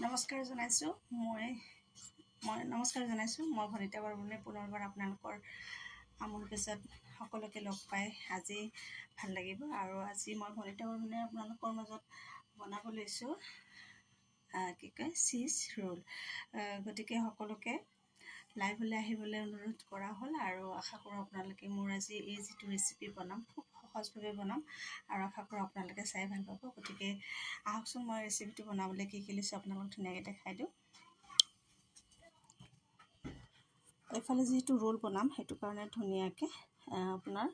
নমস্কাৰ জনাইছোঁ মই ভনিতা বৰবনে পুনৰবাৰ আপোনালোকৰ আমোল পেজত সকলোকে লগ পাই আজি ভাল লাগিব। আৰু আজি মই ভনিতা বৰবনে আপোনালোকৰ মাজত বনাব লৈছোঁ চিজ ৰোল। গতিকে সকলোকে লাইভলৈ আহিবলৈ অনুৰোধ কৰা হ'ল আৰু আশা কৰোঁ আপোনালোকে মোৰ আজি এই যিটো ৰেচিপি বনাম খুব সহজভাৱে বনাম আৰু আশা কৰোঁ আপোনালোকে চাই ভাল পাব। গতিকে আহকচোন মই ৰেচিপিটো বনাবলৈ কি কি লৈছোঁ আপোনালোক ধুনীয়াকৈ দেখাই দিওঁ। এইফালে যিহেতু ৰোল বনাম সেইটো কাৰণে ধুনীয়াকৈ আপোনাৰ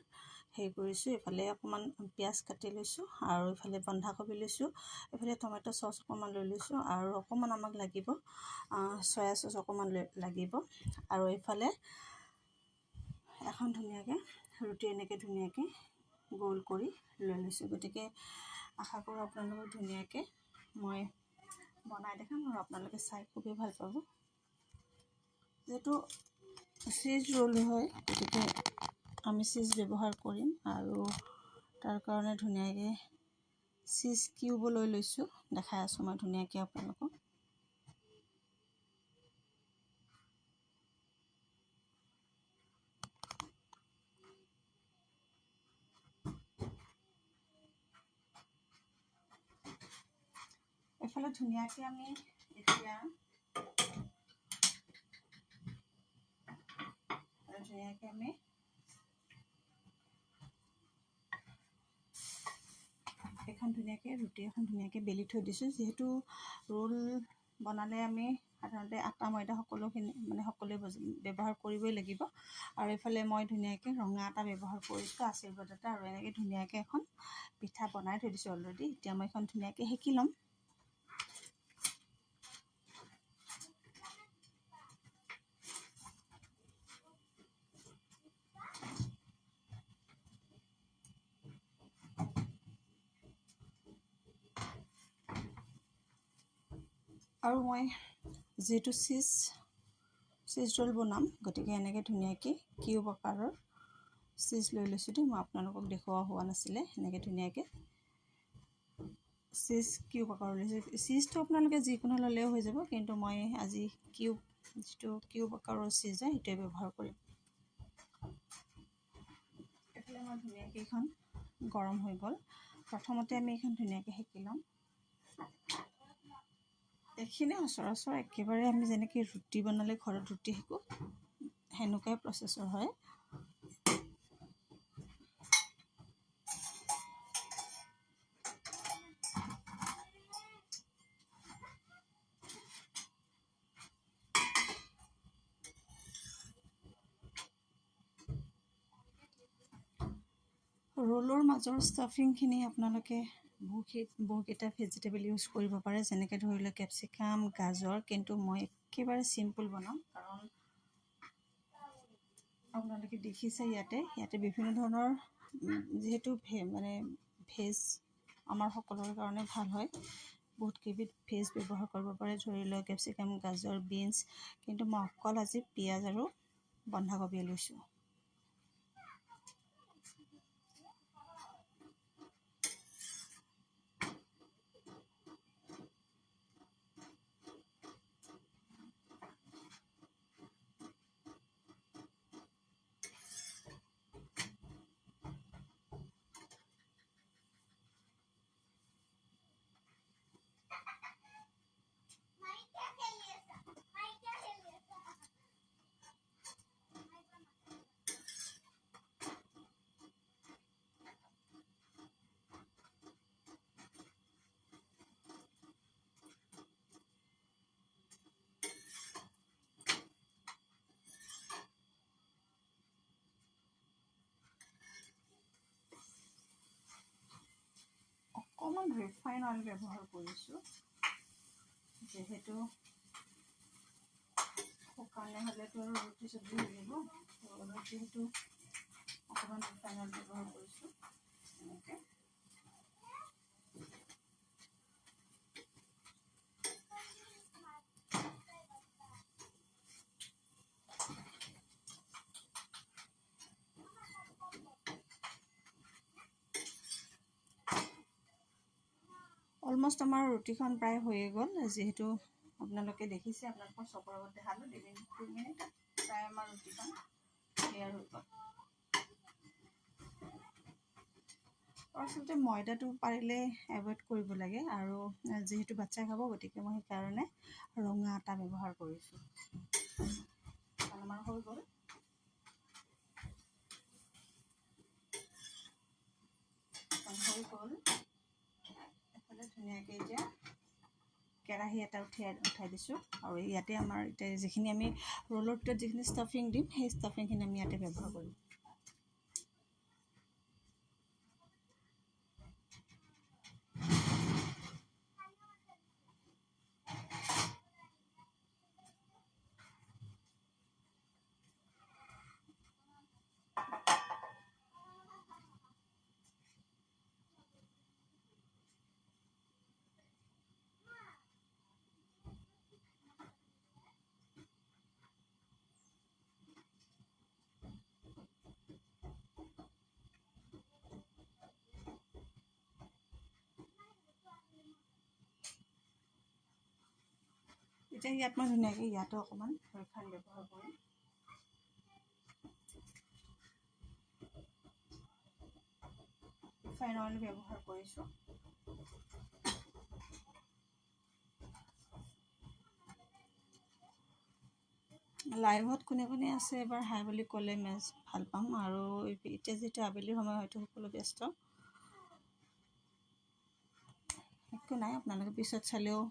হেৰি কৰিছোঁ। এইফালে অকণমান পিঁয়াজ কাটি লৈছোঁ আৰু এইফালে বন্ধাকবি লৈছোঁ, এইফালে টমেট' চচ অকণমান লৈ লৈছোঁ আৰু অকণমান আমাক লাগিব চয়া চচ অকণমান লাগিব। আৰু এইফালে এখন ধুনীয়াকৈ ৰুটি এনেকৈ ধুনীয়াকৈ গোল কৰি লৈ লৈছোঁ। গতিকে আশা কৰোঁ আপোনালোকক ধুনীয়াকৈ মই বনাই দেখাম আৰু আপোনালোকে চাই খুবেই ভাল পাব। যিহেতু চিজ ৰোল হয় গতিকে আমি চিজ ব্যৱহাৰ কৰিম আৰু তাৰ কাৰণে ধুনীয়াকৈ চিজ কিউব লৈ লৈছোঁ, দেখাই আছোঁ মই ধুনীয়াকৈ আপোনালোকক। এইফালে ধুনীয়াকৈ আমি এতিয়া ধুনীয়াকৈ আমি ৰুটি এখন ধুনীয়াকৈ বেলি থৈ দিছোঁ। যিহেতু ৰোল বনালে আমি সাধাৰণতে আটা ময়দা সকলোৱে ব্যৱহাৰ কৰিবই লাগিব। আৰু এইফালে মই ধুনীয়াকৈ ৰঙা আটা ব্যৱহাৰ কৰিছোঁ, আশীৰ্বাদ আটা, আৰু এনেকৈ ধুনীয়াকৈ এখন পিঠা বনাই থৈ দিছোঁ অলৰেডি। এতিয়া মই এখন ধুনীয়াকৈ সেকি ল'ম। আৰু মই যিহেতু চিজ ৰোল বনাম গতিকে এনেকৈ ধুনীয়াকৈ কিউব আকাৰৰ চিজ লৈ লৈছোঁ দেই। মই আপোনালোকক দেখুওৱা হোৱা নাছিলে। এনেকৈ ধুনীয়াকৈ চিজ কিউব আকাৰৰ লৈছোঁ। চিজটো আপোনালোকে যিকোনো ল'লেও হৈ যাব, কিন্তু মই আজি যিটো কিউব আকাৰৰ চিজ হয় সেইটোৱে ব্যৱহাৰ কৰিম। এইফালে মই ধুনীয়াকৈ এইখন গৰম হৈ গ'ল। প্ৰথমতে আমি এইখন ধুনীয়াকৈ সেকি ল'ম। এইখিনি সচৰাচৰ একেবাৰে আমি যেনেকৈ ৰুটি বনালে ঘৰত ৰুটি সেকোঁ সেনেকুৱাই প্ৰচেছৰ হয়। ৰোলৰ মাজৰ ষ্টাফিংখিনি আপোনালোকে বহুকেইটা ভেজিটেবল ইউজ কৰিব পাৰে, যেনেকৈ ধৰি লওক কেপচিকাম, গাজৰ, কিন্তু মই একেবাৰে চিম্পুল বনাম। কাৰণ আপোনালোকে দেখিছে ইয়াতে বিভিন্ন ধৰণৰ যিহেতু ভেজ আমাৰ সকলোৰে কাৰণে ভাল হয়, বহুত কেইবিধ ভেজ ব্যৱহাৰ কৰিব পাৰে, ধৰি লওক কেপচিকাম, গাজৰ, বিনছ, কিন্তু মই অকল আজি পিঁয়াজ আৰু বন্ধাকবি লৈছোঁ। অকণমান ৰিফাইন অইল ব্যৱহাৰ কৰিছোঁ, যিহেতু শুকানে হ'লেতো আৰু ৰুটি চব্জি হৈ যাব। যিহেতু অকণমান ৰিফাইন অইল ব্যৱহাৰ কৰিছোঁ এনেকৈ। অলমষ্ট আমাৰ ৰুটিখন প্ৰায় হৈয়ে গ'ল। যিহেতু আপোনালোকে দেখিছে, আপোনালোকৰ চকুৰ আগত দেখালোঁ 2 মিনিট প্ৰায় আমাৰ ৰুটিখন তৈয়াৰ হৈ গ'ল। আচলতে ময়দাটো পাৰিলে এভইড কৰিব লাগে, আৰু যিহেতু বাচ্চাই খাব গতিকে মই সেইকাৰণে ৰঙা আটা ব্যৱহাৰ কৰিছোঁ। আমাৰ হৈ গ'ল। এফালে ধুনীয়াকৈ এতিয়া কেৰাহী এটা উঠাই দিছোঁ, আৰু ইয়াতে আমাৰ এতিয়া যিখিনি আমি ৰোলৰ ভিতৰত যিখিনি ষ্টাফিং দিম সেই ষ্টাফিংখিনি আমি ইয়াতে ব্যৱহাৰ কৰিম। এতিয়া ইয়াত মই ধুনীয়াকৈ ইয়াতো অকণমান ৰিফাইন ব্যৱহাৰ কৰিম। ৰিফাইন অইল ব্যৱহাৰ কৰিছোঁ। লাইভত কোনে কোনে আছে এবাৰ হাই বুলি ক'লে মেছ ভাল পাম, আৰু এতিয়া যিহেতু আবেলিৰ সময় হয়তো সকলো ব্যস্ত, একো নাই, আপোনালোকে পিছত চালেও।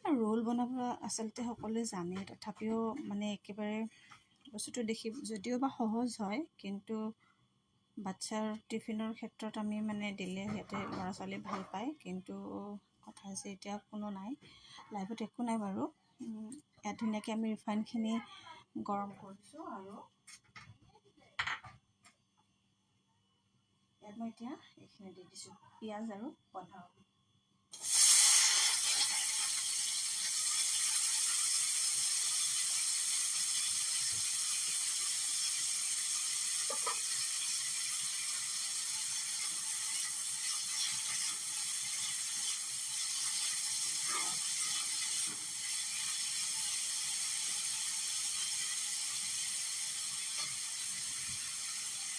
ৰোল বনাব আচলতে সকলোৱে জানে, তথাপিও মানে একেবাৰে বস্তুটো দেখি যদিও বা সহজ হয়, কিন্তু বাচ্ছাৰ টিফিনৰ ক্ষেত্ৰত আমি মানে দিলে সিহঁতে ল'ৰা ছোৱালী ভাল পায়। কিন্তু কথা হৈছে এতিয়া কোনো নাই লাইভত, একো নাই বাৰু। ইয়াত ধুনীয়াকৈ আমি ৰিফাইনখিনি গৰম কৰিছোঁ, আৰু ইয়াত মই এতিয়া এইখিনি দি দিছোঁ, পিঁয়াজ আৰু বন্ধাকবি।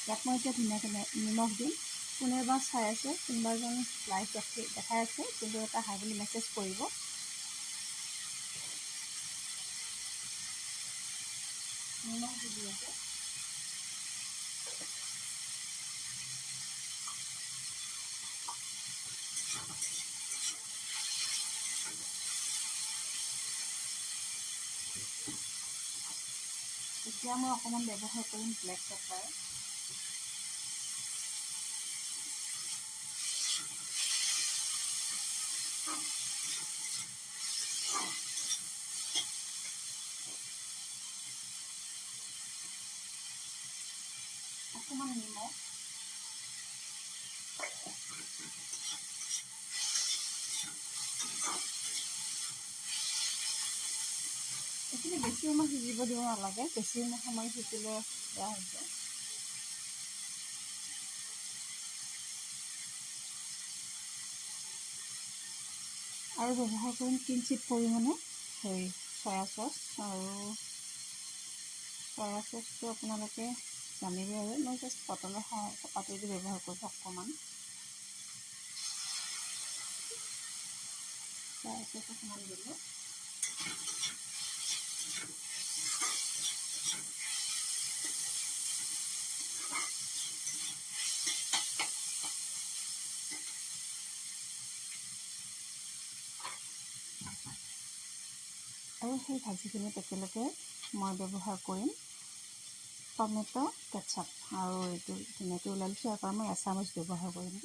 ইয়াত মই এতিয়া ধুনীয়াকৈ নিমখ দিম। কোনোবা চাই আছে, কোনোবাজন লাইভ দেখাই আছে, কিন্তু এটা হাই বুলি মেছেজ কৰিব। নিমখ দি আছে। এতিয়া মই অকণমান ব্যৱহাৰ কৰিম ব্লেক পেপাৰ। অকণমান নিমখ, এইখিনি বেছি সময় সিজিব দিব নালাগে, বেছি সময় সিজিলে বেয়া হৈ যায়। আৰু ব্যৱহাৰ কৰিম কিঞ্চিত পৰিমাণে চয়া চচ, আৰু চয়া চচটো আপোনালোকে জানিবই, আৰু মই জাষ্ট বটলৰ পাতেদি ব্যৱহাৰ কৰিছোঁ অকণমান। চয়া চচ অকণমান দিলোঁ। আৰু সেই ভাজিখিনিত একেলগে মই ব্যৱহাৰ কৰিম টমেটো কেটচাপ, আৰু এইটো ধুনীয়াকৈ ওলাই লৈছোঁ, ইয়াৰ পৰা মই এচামুচ ব্যৱহাৰ কৰিম।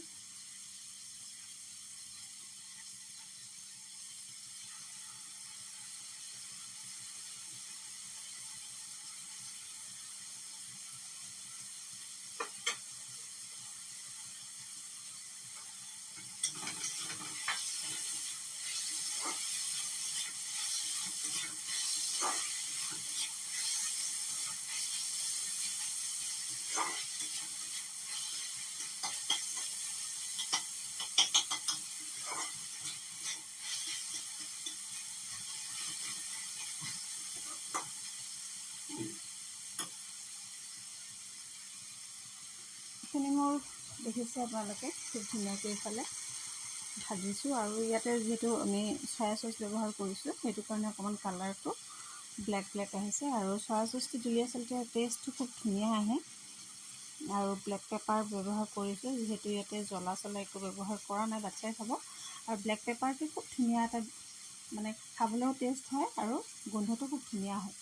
চিজখিনি মোৰ দেখিছে আপোনালোকে খুব ধুনীয়াকৈ এইফালে ভাজিছোঁ। আৰু ইয়াতে যিহেতু আমি চয়া চচ ব্যৱহাৰ কৰিছোঁ, সেইটো কাৰণে অকণমান কালাৰটো ব্লেক আহিছে। আৰু চয়া চচটো দিলে আচলতে টেষ্টটো খুব ধুনীয়া আহে। আৰু ব্লেক পেপাৰ ব্যৱহাৰ কৰিছোঁ, যিহেতু ইয়াতে জ্বলা চলা একো ব্যৱহাৰ কৰা নাই, বাচ্ছাই খাব। আৰু ব্লেক পেপাৰটো খুব ধুনীয়া এটা মানে খাবলৈও টেষ্ট হয় আৰু গোন্ধটো খুব ধুনীয়া হয়।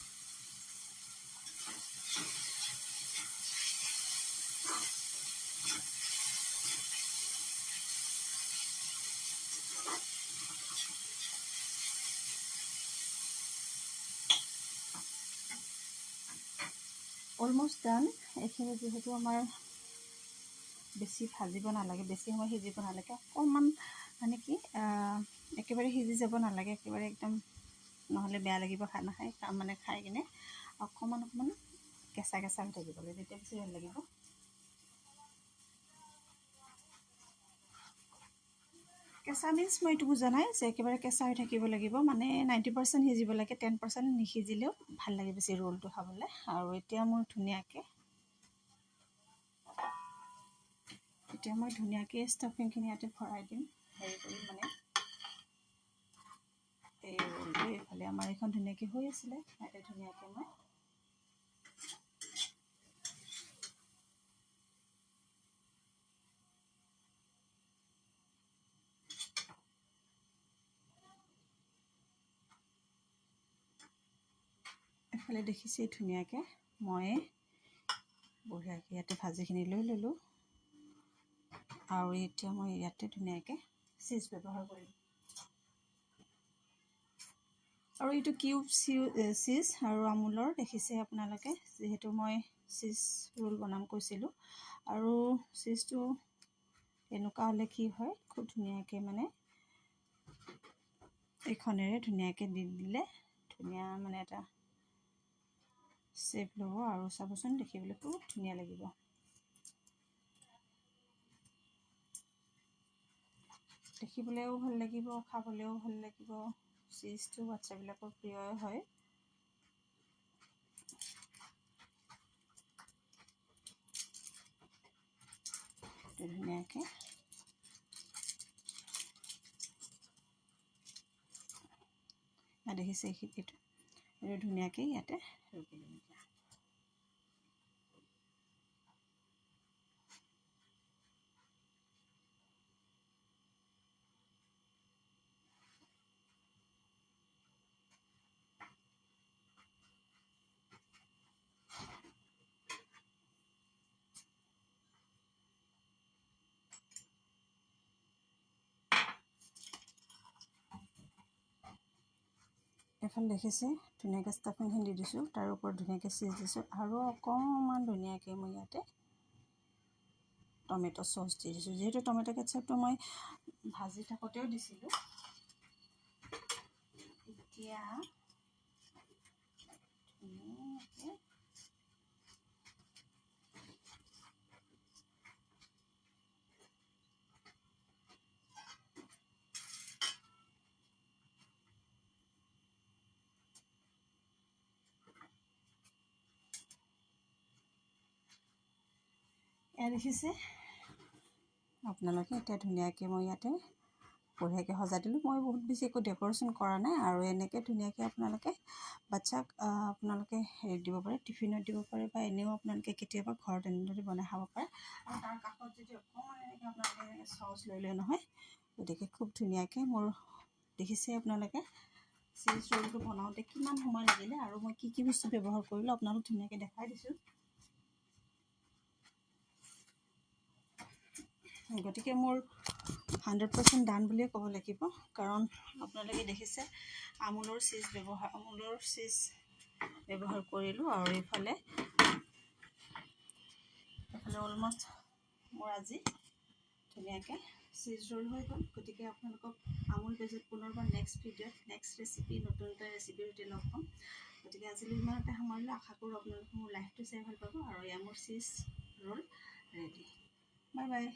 অলমষ্ট ডান। এইখিনি যিহেতু আমাৰ বেছি ভাজিব নালাগে, বেছি সময় সিজিব নালাগে, অকণমান মানে কি একেবাৰে সিজি যাব নালাগে, একেবাৰে একদম, নহ'লে বেয়া লাগিব খাই কিনে অকণমান কেঁচা হৈ থাকিব লাগে, তেতিয়া বেছি ভাল লাগিব। কেঁচা মিন্স মই এইটো বুজা নাই যে একেবাৰে কেঁচা হৈ থাকিব লাগিব, মানে 90% সিজিব লাগে, 10% নিসিজিলেও ভাল লাগে বেছি ৰোলটো খাবলৈ। আৰু এতিয়া মই ধুনীয়াকৈ ষ্টাফিংখিনি ইয়াতে ভৰাই দিম। হেৰি কৰি মানে এই ৰোলটো এইফালে আমাৰ এইখন ধুনীয়াকৈ হৈ আছিলে, ইয়াতে ধুনীয়াকৈ মই এইফালে দেখিছেই ধুনীয়াকৈ মই বঢ়িয়াকৈ ইয়াতে ভাজিখিনি লৈ ল'লোঁ। আৰু এতিয়া মই ইয়াতে ধুনীয়াকৈ চীজ ব্যৱহাৰ কৰিম। আৰু এইটো কিউব চীজ আৰু আমুলৰ দেখিছে আপোনালোকে, যিহেতু মই চীজ ৰোল বনাম কৈছিলোঁ। আৰু চীজটো এনেকুৱা হ'লে কি হয়, খুব ধুনীয়াকৈ মানে এইখনেৰে ধুনীয়াকৈ দি দিলে ধুনীয়া মানে এটা শ্বেপ ল'ব। আৰু চাবচোন দেখিবলৈ খুব ধুনীয়া লাগিব। দেখিবলৈও ভাল লাগিব, খাবলৈও ভাল লাগিব। চীজটো বাচ্ছাবিলাকৰ প্ৰিয়ই হয়। ধুনীয়াকৈ দেখিছে এইটো ধুনীয়াকৈ ইয়াতে ৰুকি দিম। এইফালে দেখিছে ধুনীয়াকৈ ষ্টাফিংখিনি দি দিছোঁ, তাৰ ওপৰত ধুনীয়াকৈ চীজ দিছোঁ। আৰু অকণমান ধুনীয়াকৈ মই ইয়াতে টমেট' চচ দি দিছোঁ, যিহেতু টমেট' কেটচাপটো মই ভাজি থাকোঁতেও দিছিলোঁ। এতিয়া ধুনীয়াকৈ দেখিছে আপোনালোকে। এতিয়া ধুনীয়াকৈ মই ইয়াতে বঢ়িয়াকৈ সজাই দিলোঁ। মই বহুত বেছি একো ডেক'ৰেশ্যন কৰা নাই। আৰু এনেকৈ ধুনীয়াকৈ আপোনালোকে বাচ্ছাক আপোনালোকে হেৰি দিব পাৰে, টিফিনত দিব পাৰে, বা এনেও আপোনালোকে কেতিয়াবা ঘৰত এনেদৰে বনাই খাব পাৰে। আৰু তাৰ কাষত যদি অকণমান এনেকৈ আপোনালোকে চচ লৈ লয় নহয়, গতিকে খুব ধুনীয়াকৈ মোৰ দেখিছে আপোনালোকে চীজ ৰোলটো বনাওঁতে কিমান সময় লাগিলে আৰু মই কি বস্তু ব্যৱহাৰ কৰিলোঁ আপোনালোক ধুনীয়াকৈ দেখাই দিছোঁ। গতিকে মোৰ 100% ডান বুলিয়ে ক'ব লাগিব, কাৰণ আপোনালোকে দেখিছে আমুলৰ চীজ ব্যৱহাৰ কৰিলোঁ। আৰু এইফালে অলমষ্ট মোৰ আজি ধুনীয়াকৈ চীজ ৰোল হৈ গ'ল। গতিকে আপোনালোকক আমুল বেজত পুনৰবাৰ নেক্সট ভিডিঅ'ত নেক্সট ৰেচিপি, নতুন এটা ৰেচিপিৰ সৈতে লগ পাম। গতিকে আজিলৈ ইমানতে সামৰিলোঁ। আশা কৰোঁ আপোনালোকে মোৰ লাইফটো চাই ভাল পাব। আৰু এয়া মোৰ চীজ ৰোল ৰেডি। বাই বাই।